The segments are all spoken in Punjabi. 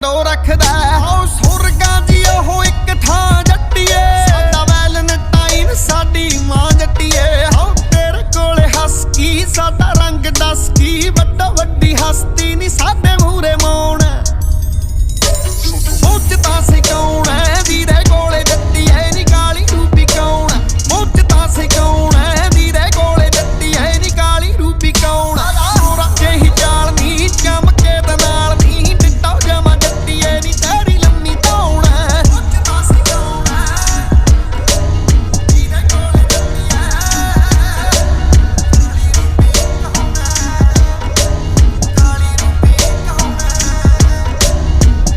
ਡੋ ਰੱਖਦਾ ਹੋ ਸੁਰਗਾਂ ਦੀ ਉਹ ਇੱਕ ਥਾਂ ਜੱਟੀਏ ਸਾਡਾ ਵੈਲੈਂਟਾਈਨ ਸਾਡੀ ਮਾਂ ਜੱਟੀਏ ਹੋ ਤੇਰੇ ਕੋਲੇ ਹੱਸ ਕੀ ਸਾਡਾ ਰੰਗ ਦੱਸ ਕੀ ਵੱਡਾ ਵੱਡੀ ਹਸਤੀ ਨਹੀਂ ਸਾਡੇ ਮੂਰੇ ਮੌਣ ਸੋਚਦਾ ਸੀ ਕੌਣ ਐ ਵੀਰੇ ਕੋਲੇ ਜੱਟੀਏ ਨੀ ਕਾਲੀ ਰੂਪੀ ਕੌਣ ਸੋਚਦਾ ਸੀ ਕੌਣ ਐ ਵੀਰੇ ਕੋਲੇ ਜੱਟੀਏ ਨੀ ਕਾਲੀ ਰੂਪੀ ਕੌਣ ਹੋਰਾਂ ਜਿਹੀ ਚਾਲ ਨੀ ਚਮਕੇ ਦੇ ਨਾਲ ਨੀ ਡਿੱਟਾ ਜਮਾ ਜੱਟੀਏ ਨੀ ਤੇਰੀ ਲੰਮੀ ਧੌਣ ਸੋਚਦਾ ਸੀ ਕੌਣ ਐ ਵੀਰੇ ਕੋਲੇ ਜੱਟੀਏ ਕਾਲੀ ਰੂਪੀ ਕੌਣ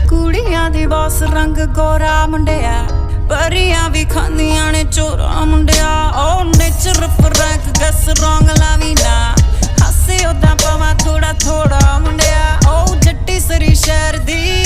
ਕੁੜੀਆਂ ਦੀ ਬੌਸ ਰੰਗ ਗੋਰਾ ਮੁੰਡਿਆ ਪਰੀਆਂ ਵੀ ਖਾਂਦੀਆਂ ਨੇ ਚੋਰਾ ਮੁੰਡਿਆ ਉਹ ਨੇਚਰ ਫਰੈਂਕ ਗਸ ਰੰਗ ਲਾਵੀ ਨਾ ਹਾਸੇ ਉਦਾਂ ਪਵਾਂ ਥੋੜਾ ਥੋੜਾ ਮੁੰਡਿਆ ਉਹ ਜੱਟੀ ਸਰੀ ਸ਼ਹਿਰ ਦੀ